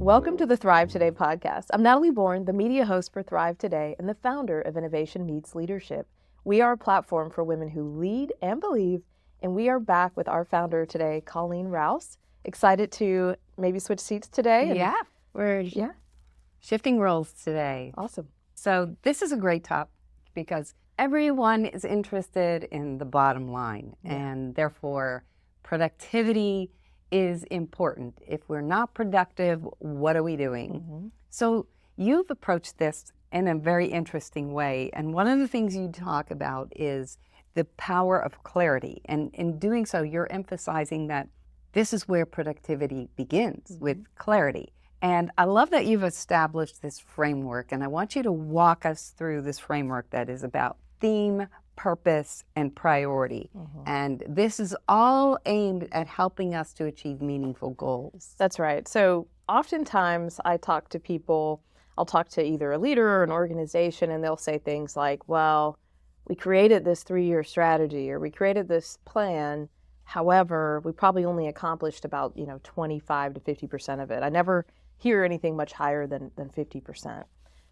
Welcome to the Thrive Today podcast. I'm Natalie Born, the media host for Thrive Today and the founder of Innovation Meets Leadership. We are a platform for women who lead and believe, and we are back with our founder today, Colleen Rouse. Excited to maybe switch seats today? We're shifting roles today. Awesome. So this is a great topic because everyone is interested in the bottom line, and therefore productivity is important. If we're not productive, what are we doing? So you've approached this in a very interesting way, and one of the things you talk about is the power of clarity, and in doing so you're emphasizing that this is where productivity begins, with clarity. And I love that you've established this framework, and I want you to walk us through this framework that is about theme, purpose, and priority. And this is all aimed at helping us to achieve meaningful goals. That's right. So oftentimes I talk to people, I'll talk to either a leader or an organization, and they'll say things like, well, we created this 3-year strategy, or we created this plan. However, we probably only accomplished about 25 to 50% of it. I never hear anything much higher than 50%.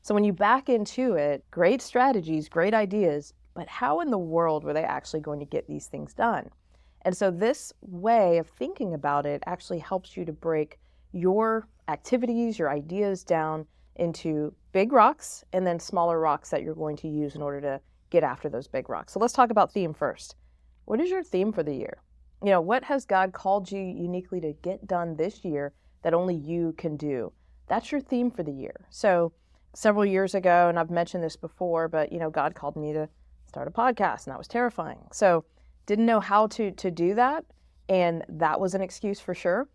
So when you back into it, great strategies, great ideas, but how in the world were they actually going to get these things done? And so this way of thinking about it actually helps you to break your activities, your ideas down into big rocks and then smaller rocks that you're going to use in order to get after those big rocks. So let's talk about theme first. What is your theme for the year? What has God called you uniquely to get done this year that only you can do? That's your theme for the year. So several years ago, and I've mentioned this before, but God called me to start a podcast, and that was terrifying. So didn't know how to do that, and that was an excuse for sure.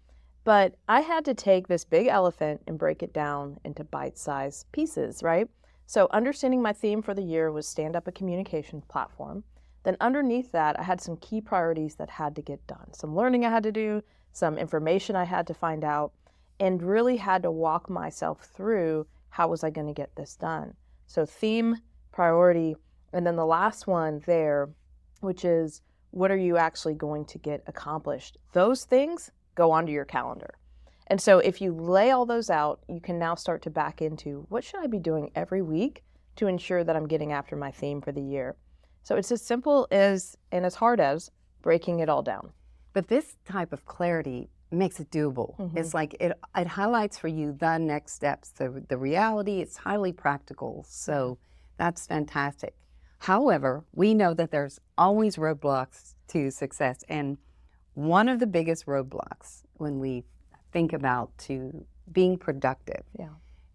But I had to take this big elephant and break it down into bite-sized pieces, right? So understanding my theme for the year was stand up a communication platform. Then underneath that, I had some key priorities that had to get done. Some learning I had to do, some information I had to find out, and really had to walk myself through how was I going to get this done. So theme, priority, and then the last one there, which is what are you actually going to get accomplished? Those things go onto your calendar. And so if you lay all those out, you can now start to back into what should I be doing every week to ensure that I'm getting after my theme for the year. So it's as simple as and as hard as breaking it all down. But this type of clarity makes it doable. It's like it highlights for you the next steps, the reality. It's highly practical. So that's fantastic. However, we know that there's always roadblocks to success. And one of the biggest roadblocks when we think about to being productive,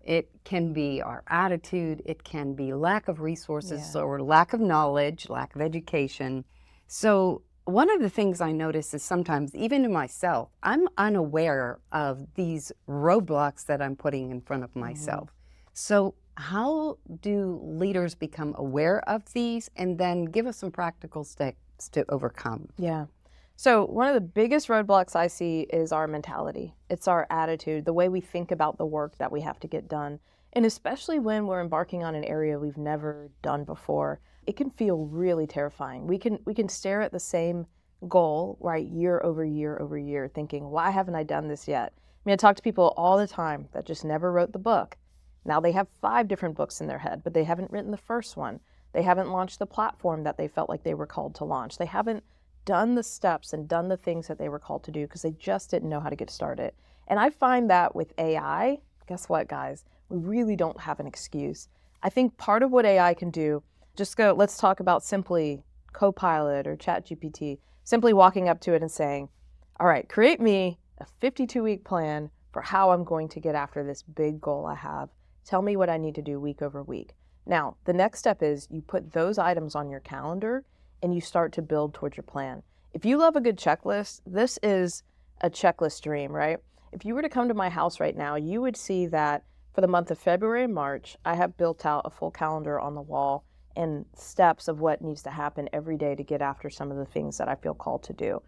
it can be our attitude, it can be lack of resources or lack of knowledge, lack of education. So one of the things I notice is sometimes, even in myself, I'm unaware of these roadblocks that I'm putting in front of myself. So how do leaders become aware of these and then give us some practical steps to overcome? Yeah. So one of the biggest roadblocks I see is our mentality. It's our attitude, the way we think about the work that we have to get done. And especially when we're embarking on an area we've never done before, it can feel really terrifying. We can stare at the same goal, right, year over year over year, thinking, why haven't I done this yet? I talk to people all the time that just never wrote the book. Now they have 5 different books in their head, but they haven't written the first one. They haven't launched the platform that they felt like they were called to launch. They haven't done the steps and done the things that they were called to do because they just didn't know how to get started. And I find that with AI, guess what, guys? We really don't have an excuse. I think part of what AI can do, let's talk about simply Copilot or ChatGPT, simply walking up to it and saying, all right, create me a 52-week plan for how I'm going to get after this big goal I have. Tell me what I need to do week over week. Now, the next step is you put those items on your calendar and you start to build towards your plan. If you love a good checklist, this is a checklist dream, right? If you were to come to my house right now, you would see that for the month of February and March, I have built out a full calendar on the wall and steps of what needs to happen every day to get after some of the things that I feel called to do.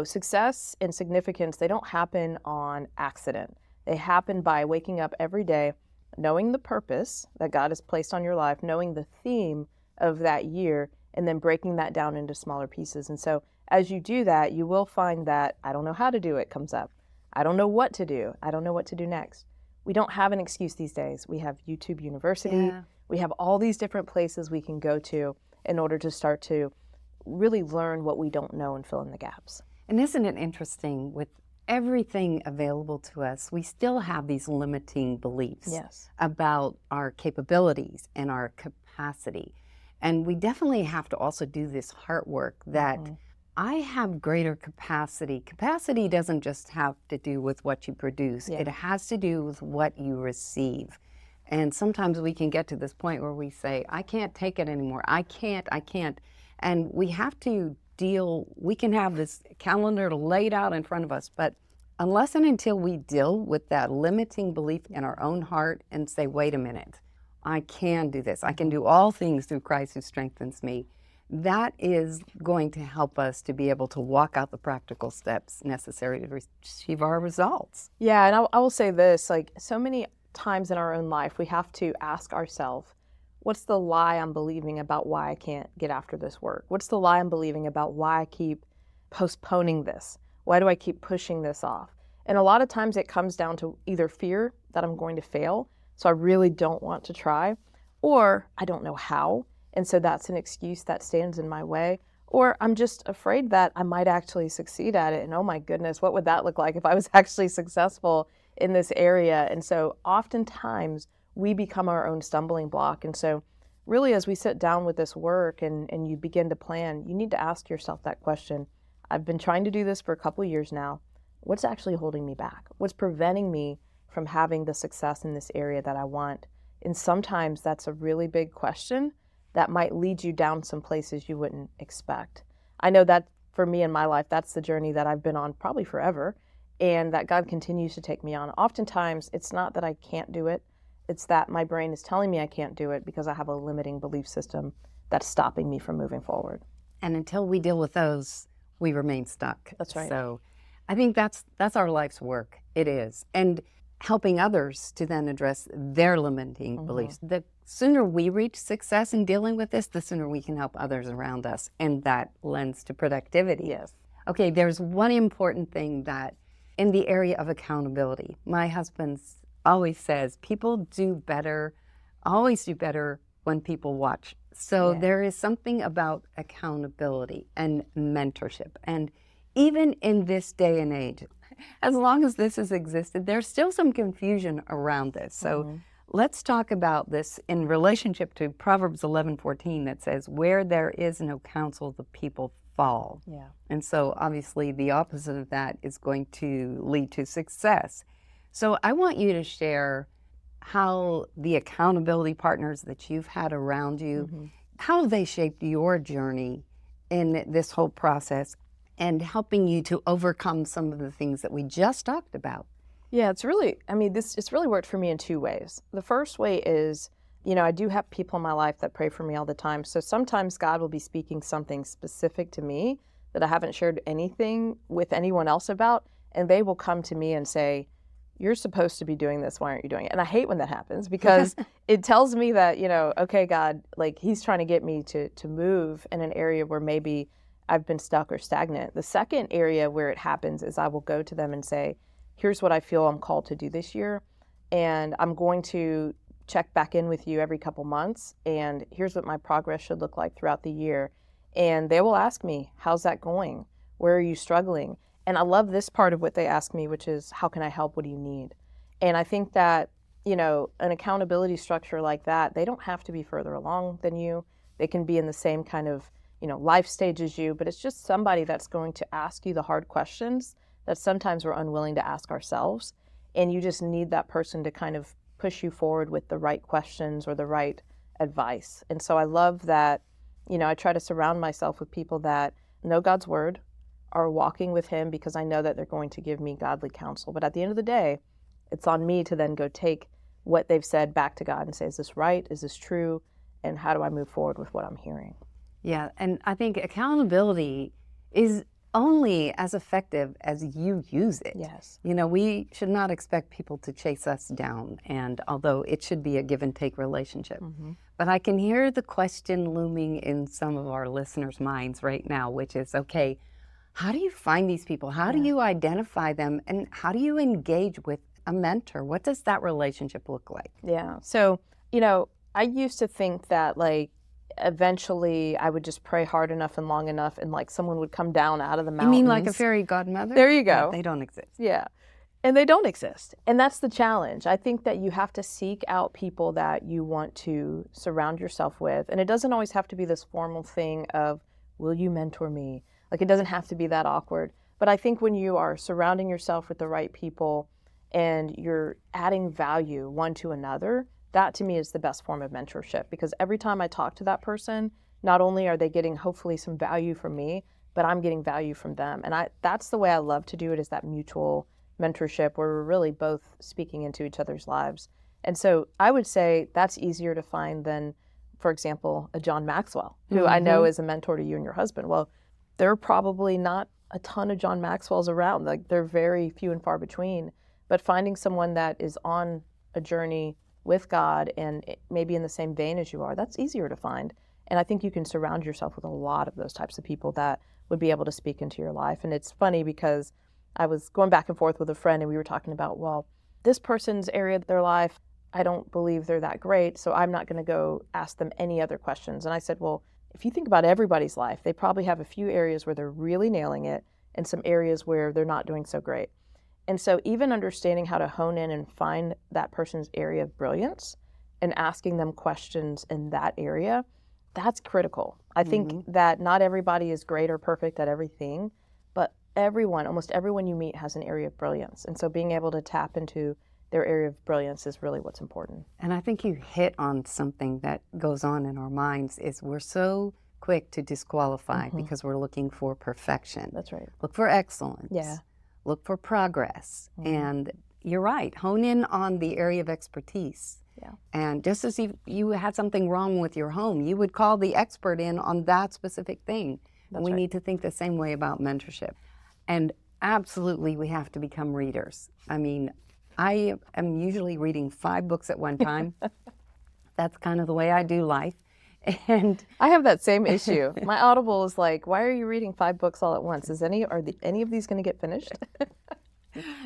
Success and significance, they don't happen on accident. They happen by waking up every day, knowing the purpose that God has placed on your life, knowing the theme of that year, and then breaking that down into smaller pieces. And so as you do that, you will find that I don't know how to do it comes up. I don't know what to do. I don't know what to do next. we don't have an excuse these days. We have YouTube University. Yeah. We have all these different places we can go to in order to start to really learn what we don't know and fill in the gaps. And isn't it interesting, with everything available to us, we still have these limiting beliefs Yes. about our capabilities and our capacity. And we definitely have to also do this heart work that I have greater capacity. Capacity doesn't just have to do with what you produce. Yeah. It has to do with what you receive. And sometimes we can get to this point where we say, I can't take it anymore. I can't. And we have to we can have this calendar laid out in front of us, but unless and until we deal with that limiting belief in our own heart and say, wait a minute, I can do this. I can do all things through Christ who strengthens me. That is going to help us to be able to walk out the practical steps necessary to achieve our results. Yeah, and I will say this, like so many times in our own life, we have to ask ourselves, what's the lie I'm believing about why I can't get after this work? What's the lie I'm believing about why I keep postponing this? Why do I keep pushing this off? And a lot of times it comes down to either fear that I'm going to fail, so I really don't want to try, or I don't know how, and so that's an excuse that stands in my way, or I'm just afraid that I might actually succeed at it, and oh my goodness, what would that look like if I was actually successful in this area? And so oftentimes we become our own stumbling block. And so really, as we sit down with this work and you begin to plan, you need to ask yourself that question. I've been trying to do this for a couple years now. What's actually holding me back? What's preventing me from having the success in this area that I want? And sometimes that's a really big question that might lead you down some places you wouldn't expect. I know that for me in my life, that's the journey that I've been on probably forever, and that God continues to take me on. Oftentimes, it's not that I can't do it. It's that my brain is telling me I can't do it because I have a limiting belief system that's stopping me from moving forward. And until we deal with those, we remain stuck. That's right. So I think that's our life's work. It is. And helping others to then address their limiting beliefs. The sooner we reach success in dealing with this, the sooner we can help others around us. And that lends to productivity. Yes. Okay, there's one important thing that in the area of accountability, my husband always says, people do better, always do better when people watch. So there is something about accountability and mentorship. And even in this day and age, as long as this has existed, there's still some confusion around this. So let's talk about this in relationship to Proverbs 11:14 that says, where there is no counsel, the people fall. Yeah. And so obviously the opposite of that is going to lead to success. So I want you to share how the accountability partners that you've had around you, how they shaped your journey in this whole process and helping you to overcome some of the things that we just talked about. Yeah, it's really worked for me in two ways. The first way is, I do have people in my life that pray for me all the time. So sometimes God will be speaking something specific to me that I haven't shared anything with anyone else about, and they will come to me and say, you're supposed to be doing this, why aren't you doing it? And I hate when that happens because it tells me that, okay, God, like he's trying to get me to move in an area where maybe I've been stuck or stagnant. The second area where it happens is I will go to them and say, here's what I feel I'm called to do this year, and I'm going to check back in with you every couple months, and here's what my progress should look like throughout the year. And they will ask me, how's that going? Where are you struggling? And I love this part of what they ask me, which is, how can I help? What do you need? And I think that, an accountability structure like that, they don't have to be further along than you. They can be in the same kind of, life stage as you, but it's just somebody that's going to ask you the hard questions that sometimes we're unwilling to ask ourselves. And you just need that person to kind of push you forward with the right questions or the right advice. And so I love that, I try to surround myself with people that know God's word, are walking with him, because I know that they're going to give me godly counsel. But at the end of the day, it's on me to then go take what they've said back to God and say, is this right? Is this true? And how do I move forward with what I'm hearing? Yeah, and I think accountability is only as effective as you use it. Yes. We should not expect people to chase us down, and although it should be a give and take relationship. But I can hear the question looming in some of our listeners' minds right now, which is, okay, how do you find these people? How do you identify them? And how do you engage with a mentor? What does that relationship look like? Yeah. So, I used to think that like eventually I would just pray hard enough and long enough and like someone would come down out of the You mean like a mountains. fairy godmother? There you Yeah, go. they don't exist. Yeah. And they don't exist. And that's the challenge. I think that you have to seek out people that you want to surround yourself with. And it doesn't always have to be this formal thing of, will you mentor me? Like, it doesn't have to be that awkward. But I think when you are surrounding yourself with the right people and you're adding value one to another, that to me is the best form of mentorship. Because every time I talk to that person, not only are they getting hopefully some value from me, but I'm getting value from them. And that's the way I love to do it, is that mutual mentorship where we're really both speaking into each other's lives. And so I would say that's easier to find than, for example, a John Maxwell, who I know is a mentor to you and your husband. Well, there are probably not a ton of John Maxwells around. Like, they're very few and far between. But finding someone that is on a journey with God and maybe in the same vein as you are, that's easier to find. And I think you can surround yourself with a lot of those types of people that would be able to speak into your life. And it's funny because I was going back and forth with a friend and we were talking about, well, this person's area of their life, I don't believe they're that great, so I'm not going to go ask them any other questions. And I said, well, if you think about everybody's life, they probably have a few areas where they're really nailing it and some areas where they're not doing so great. And so even understanding how to hone in and find that person's area of brilliance and asking them questions in that area, that's critical. I think that not everybody is great or perfect at everything, but almost everyone you meet has an area of brilliance. And so being able to tap into their area of brilliance is really what's important. And I think you hit on something that goes on in our minds is we're so quick to disqualify because we're looking for perfection. That's right. Look for excellence. Yeah. Look for progress. And you're right, hone in on the area of expertise. Yeah. And just as you had something wrong with your home, you would call the expert in on that specific thing. And we need to think the same way about mentorship. And absolutely, we have to become readers. I mean, I am usually reading 5 books at one time. That's kind of the way I do life. And I have that same issue. My Audible is like, why are you reading 5 books all at once? Any of these going to get finished?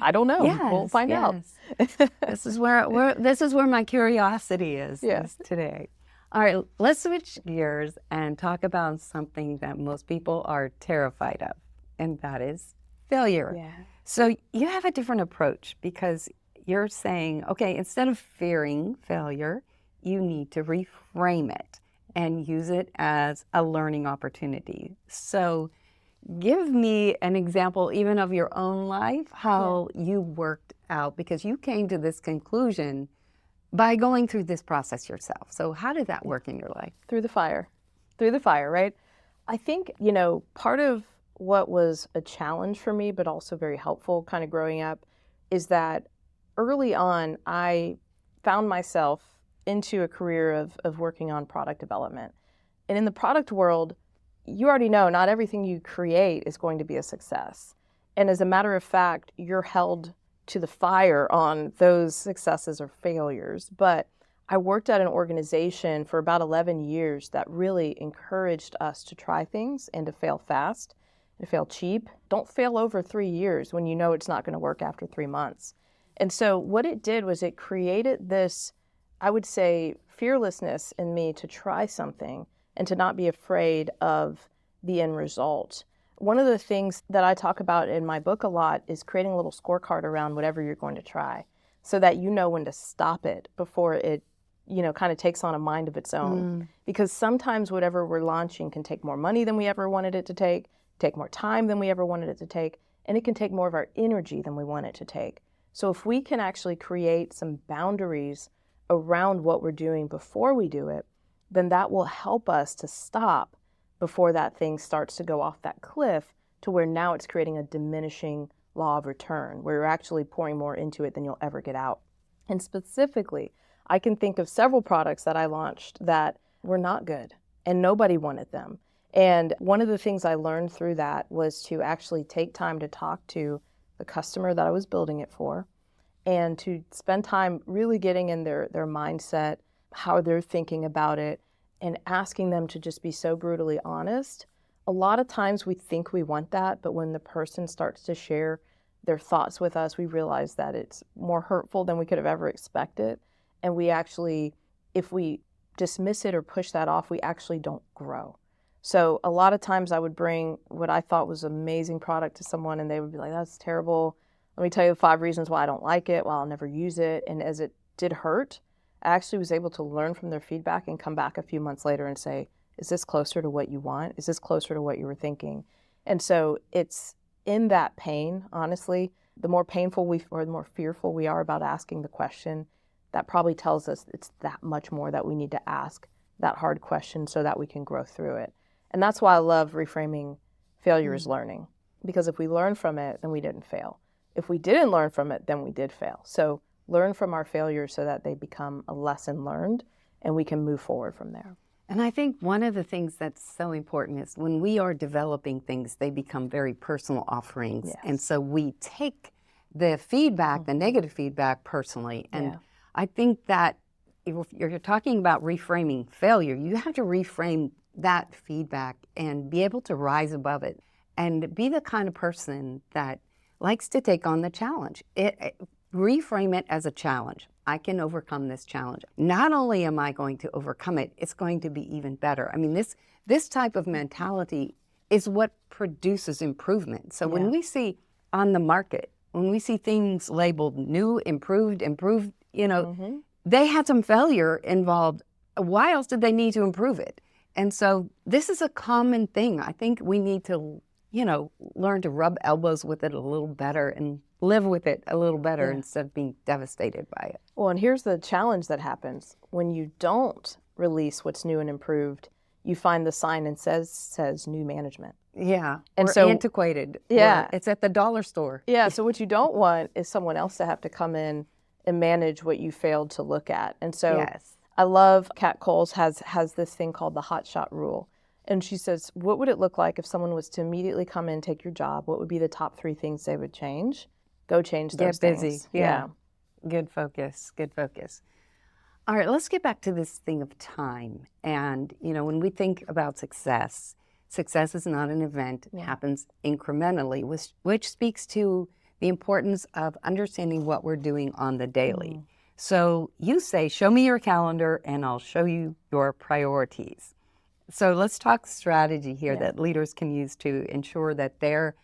I don't know. Yes, we'll find out. This is where my curiosity is today. All right, let's switch gears and talk about something that most people are terrified of, and that is failure. Yeah. So you have a different approach because you're saying, okay, instead of fearing failure, you need to reframe it and use it as a learning opportunity. So give me an example even of your own life, how you worked out, because you came to this conclusion by going through this process yourself. So how did that work in your life? Through the fire, right? I think, part of what was a challenge for me, but also very helpful kind of growing up, is that early on, I found myself into a career of working on product development. And in the product world, you already know not everything you create is going to be a success. And as a matter of fact, you're held to the fire on those successes or failures. But I worked at an organization for about 11 years that really encouraged us to try things and to fail fast, to fail cheap. Don't fail over 3 years when you know it's not going to work after 3 months. And so what it did was it created this, I would say, fearlessness in me to try something and to not be afraid of the end result. One of the things that I talk about in my book a lot is creating a little scorecard around whatever you're going to try so that you know when to stop it before it, kind of takes on a mind of its own. Because sometimes whatever we're launching can take more money than we ever wanted it to take more time than we ever wanted it to take, and it can take more of our energy than we want it to take. So if we can actually create some boundaries around what we're doing before we do it, then that will help us to stop before that thing starts to go off that cliff to where now it's creating a diminishing law of return, where you're actually pouring more into it than you'll ever get out. And specifically, I can think of several products that I launched that were not good and nobody wanted them. And one of the things I learned through that was to actually take time to talk to the customer that I was building it for and to spend time really getting in their mindset, how they're thinking about it, and asking them to just be so brutally honest. A lot of times we think we want that, but when the person starts to share their thoughts with us, we realize that it's more hurtful than we could have ever expected. And we actually, if we dismiss it or push that off, we actually don't grow. So a lot of times I would bring what I thought was amazing product to someone and they would be like, that's terrible. Let me tell you 5 reasons why I don't like it, why I'll never use it. And as it did hurt, I actually was able to learn from their feedback and come back a few months later and say, is this closer to what you want? Is this closer to what you were thinking? And so it's in that pain, honestly, the more painful or the more fearful we are about asking the question, that probably tells us it's that much more that we need to ask that hard question so that we can grow through it. And that's why I love reframing failure as learning, because if we learn from it, then we didn't fail. If we didn't learn from it, then we did fail. So learn from our failures so that they become a lesson learned and we can move forward from there. And I think one of the things that's so important is when we are developing things, they become very personal offerings. Yes. And so we take the feedback, the negative feedback personally. And I think that if you're talking about reframing failure, you have to reframe that feedback and be able to rise above it and be the kind of person that likes to take on the challenge. Reframe it as a challenge. I can overcome this challenge. Not only am I going to overcome it, it's going to be even better. I mean, this type of mentality is what produces improvement. So when we see on the market, when we see things labeled new, improved, you know, they had some failure involved. Why else did they need to improve it? And so this is a common thing. I think we need to, you know, learn to rub elbows with it a little better and live with it a little better instead of being devastated by it. Well, and here's the challenge that happens. When you don't release what's new and improved, you find the sign and says new management. Yeah, and or so antiquated. Yeah, or it's at the dollar store. Yeah, so what you don't want is someone else to have to come in and manage what you failed to look at. And so I love Kat Coles has this thing called the hot shot rule. And she says, what would it look like if someone was to immediately come in, take your job? What would be the top 3 things they would change? Go change those Get busy. things. Yeah. Good focus. Good focus. All right, let's get back to this thing of time. And, you know, when we think about success, success is not an event. It happens incrementally, which speaks to the importance of understanding what we're doing on the daily. So you say, show me your calendar and I'll show you your priorities. So let's talk strategy here that leaders can use to ensure that their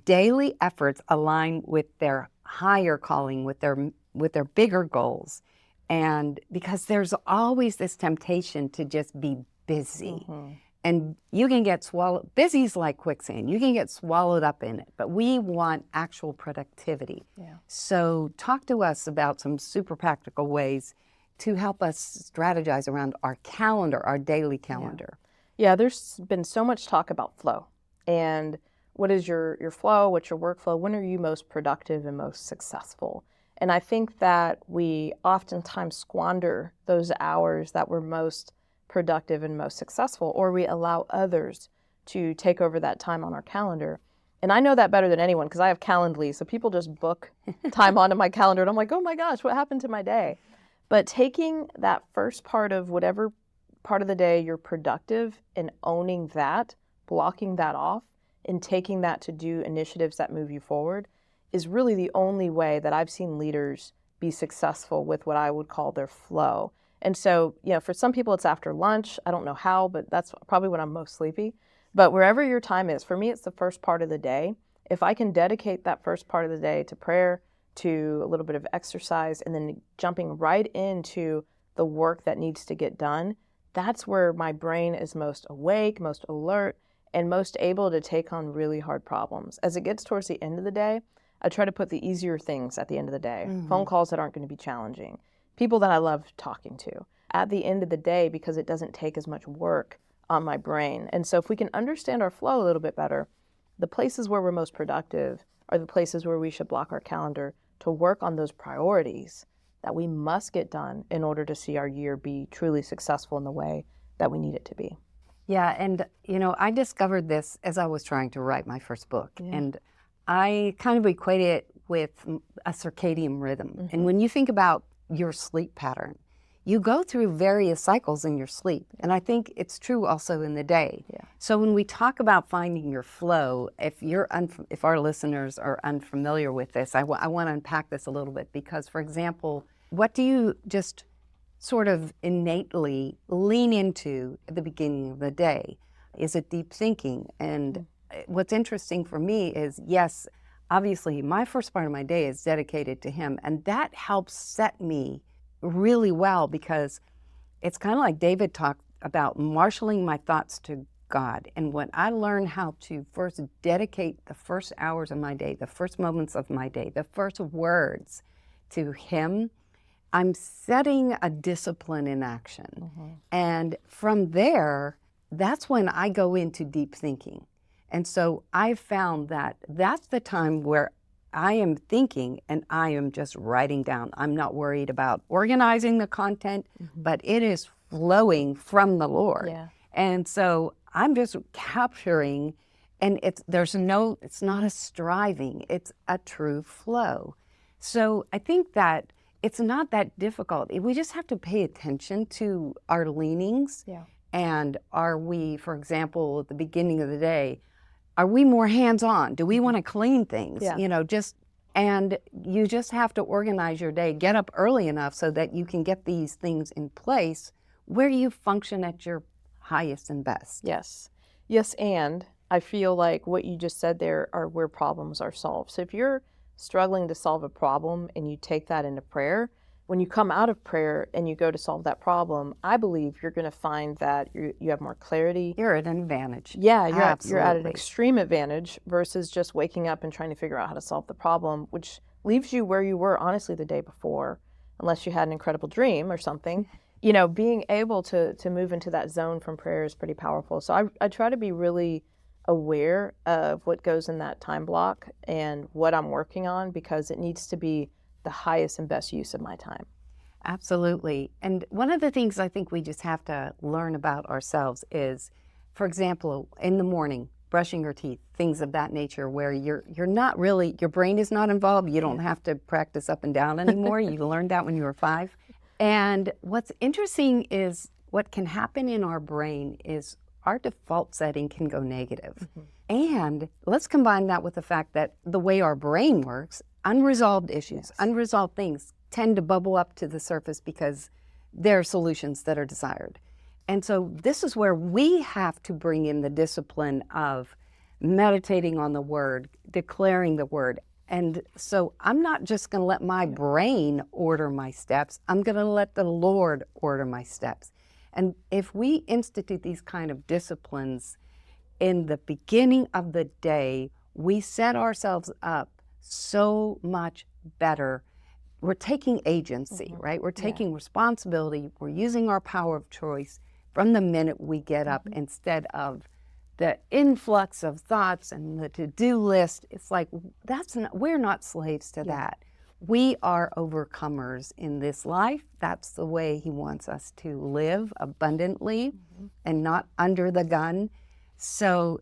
daily efforts align with their higher calling, with their bigger goals. And because there's always this temptation to just be busy. And you can get swallowed, busy's like quicksand. You can get swallowed up in it, but we want actual productivity. So talk to us about some super practical ways to help us strategize around our calendar, our daily calendar. Yeah, there's been so much talk about flow. And what is your flow? What's your workflow? When are you most productive and most successful? And I think that we oftentimes squander those hours that we're most productive and most successful, or we allow others to take over that time on our calendar. And I know that better than anyone because I have Calendly. So people just book time onto my calendar and I'm like, oh my gosh, what happened to my day? But taking that first part of whatever part of the day you're productive and owning that, blocking that off, and taking that to do initiatives that move you forward is really the only way that I've seen leaders be successful with what I would call their flow. And so, you know, for some people it's after lunch. I don't know how, but that's probably when I'm most sleepy. But wherever your time is, for me, it's the first part of the day. If I can dedicate that first part of the day to prayer, to a little bit of exercise, and then jumping right into the work that needs to get done, that's where my brain is most awake, most alert, and most able to take on really hard problems. As it gets towards the end of the day, I try to put the easier things at the end of the day. Phone calls that aren't going to be challenging. People that I love talking to at the end of the day because it doesn't take as much work on my brain. And so if we can understand our flow a little bit better, the places where we're most productive are the places where we should block our calendar to work on those priorities that we must get done in order to see our year be truly successful in the way that we need it to be. Yeah, and you know, I discovered this as I was trying to write my first book. And I kind of equate it with a circadian rhythm. And when you think about your sleep pattern, you go through various cycles in your sleep. And I think it's true also in the day. Yeah. So when we talk about finding your flow, if our listeners are unfamiliar with this, I want to unpack this a little bit because, for example, what do you just sort of innately lean into at the beginning of the day? Is it deep thinking? And what's interesting for me is, yes, obviously my first part of my day is dedicated to him, and that helps set me really well because it's kind of like David talked about marshaling my thoughts to God. And when I learn how to first dedicate the first hours of my day, the first moments of my day, the first words to him, I'm setting a discipline in action. And from there, that's when I go into deep thinking. And so I found that that's the time where I am thinking and I am just writing down. I'm not worried about organizing the content, but it is flowing from the Lord. Yeah. And so I'm just capturing, and it's not a striving, it's a true flow. So I think that it's not that difficult. We just have to pay attention to our leanings. Yeah. And are we, for example, at the beginning of the day, are we more hands-on? Do we want to clean things? Yeah. And you just have to organize your day, get up early enough so that you can get these things in place where you function at your highest and best. Yes. Yes, and I feel like what you just said there are where problems are solved. So if you're struggling to solve a problem and you take that into prayer, when you come out of prayer and you go to solve that problem, I believe you're going to find that you have more clarity. You're at an advantage. Yeah, you're at an Absolutely. extreme advantage versus just waking up and trying to figure out how to solve the problem, which leaves you where you were honestly the day before, unless you had an incredible dream or something. Being able to move into that zone from prayer is pretty powerful. So I try to be really aware of what goes in that time block and what I'm working on because it needs to be the highest and best use of my time. Absolutely. And one of the things I think we just have to learn about ourselves is, for example, in the morning, brushing your teeth, things of that nature where you're not really, your brain is not involved. You don't have to practice up and down anymore. You learned that when you were 5. And what's interesting is what can happen in our brain is our default setting can go negative. And let's combine that with the fact that the way our brain works, unresolved issues, unresolved things tend to bubble up to the surface because there are solutions that are desired. And so this is where we have to bring in the discipline of meditating on the word, declaring the word. And so I'm not just going to let my brain order my steps. I'm going to let the Lord order my steps. And if we institute these kind of disciplines in the beginning of the day, we set ourselves up so much better. We're taking agency, right? We're taking responsibility. We're using our power of choice from the minute we get up instead of the influx of thoughts and the to-do list. It's like, we're not slaves to that. We are overcomers in this life. That's the way he wants us to live abundantly and not under the gun. So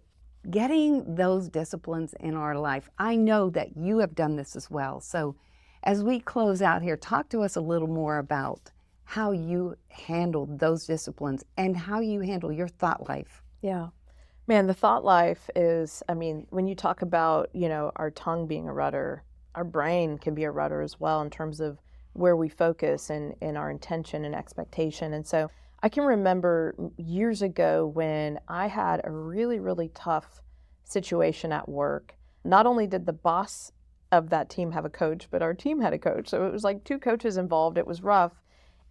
getting those disciplines in our life, I know that you have done this as well. So as we close out here, talk to us a little more about how you handled those disciplines and how you handle your thought life. Yeah. Man, the thought life is, when you talk about, our tongue being a rudder, our brain can be a rudder as well in terms of where we focus and our intention and expectation. And so I can remember years ago when I had a really, really tough situation at work. Not only did the boss of that team have a coach, but our team had a coach. So it was like 2 coaches involved. It was rough.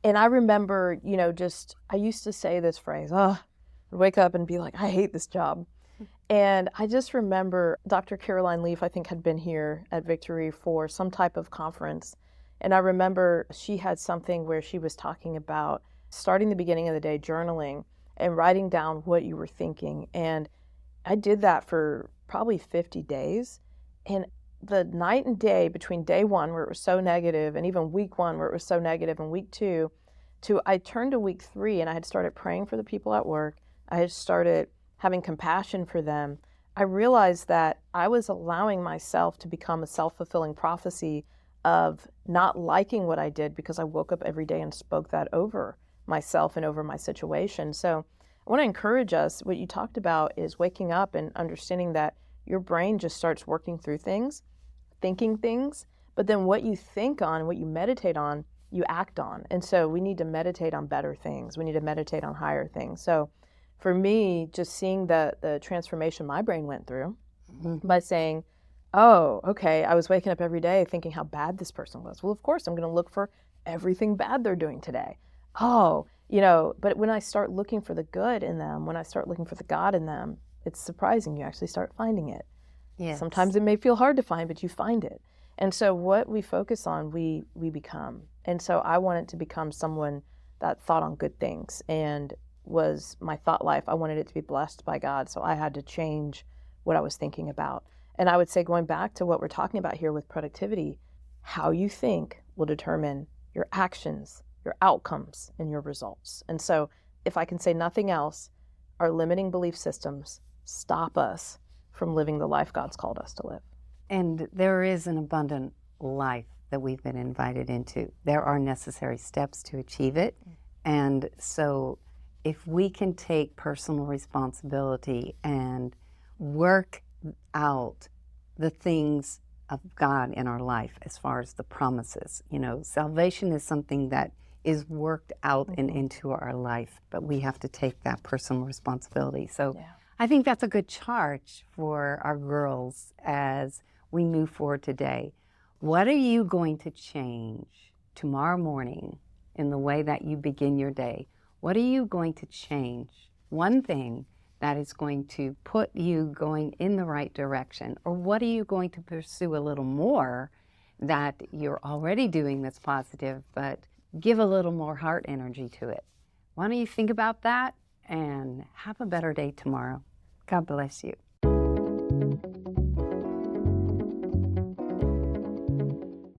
And I remember, I used to say this phrase, I'd wake up and be like, I hate this job. And I just remember Dr. Caroline Leaf, I think, had been here at Victory for some type of conference. And I remember she had something where she was talking about starting the beginning of the day, journaling and writing down what you were thinking. And I did that for probably 50 days. And the night and day between day 1, where it was so negative, and even week 1, where it was so negative, and week 2, I turned to week 3 and I had started praying for the people at work. I had started having compassion for them. I realized that I was allowing myself to become a self-fulfilling prophecy of not liking what I did because I woke up every day and spoke that over myself and over my situation. So I want to encourage us. What you talked about is waking up and understanding that your brain just starts working through things, thinking things, but then what you think on, what you meditate on, you act on. And so we need to meditate on better things. We need to meditate on higher things. So for me, just seeing the transformation my brain went through by saying, oh, okay, I was waking up every day thinking how bad this person was. Well, of course, I'm going to look for everything bad they're doing today. Oh, but when I start looking for the good in them, when I start looking for the God in them, it's surprising. You actually start finding it. Yes. Sometimes it may feel hard to find, but you find it. And so what we focus on, we become. And so I wanted to become someone that thought on good things, and was my thought life. I wanted it to be blessed by God. So I had to change what I was thinking about. And I would say, going back to what we're talking about here with productivity, how you think will determine your actions, your outcomes, and your results. And so if I can say nothing else, our limiting belief systems stop us from living the life God's called us to live. And there is an abundant life that we've been invited into. There are necessary steps to achieve it. And so if we can take personal responsibility and work out the things of God in our life as far as the promises, salvation is something that is worked out and into our life, but we have to take that personal responsibility. So I think that's a good charge for our girls as we move forward today. What are you going to change tomorrow morning in the way that you begin your day? What are you going to change? One thing that is going to put you going in the right direction? Or what are you going to pursue a little more that you're already doing that's positive, but give a little more heart energy to it? Why don't you think about that and have a better day tomorrow? God bless you.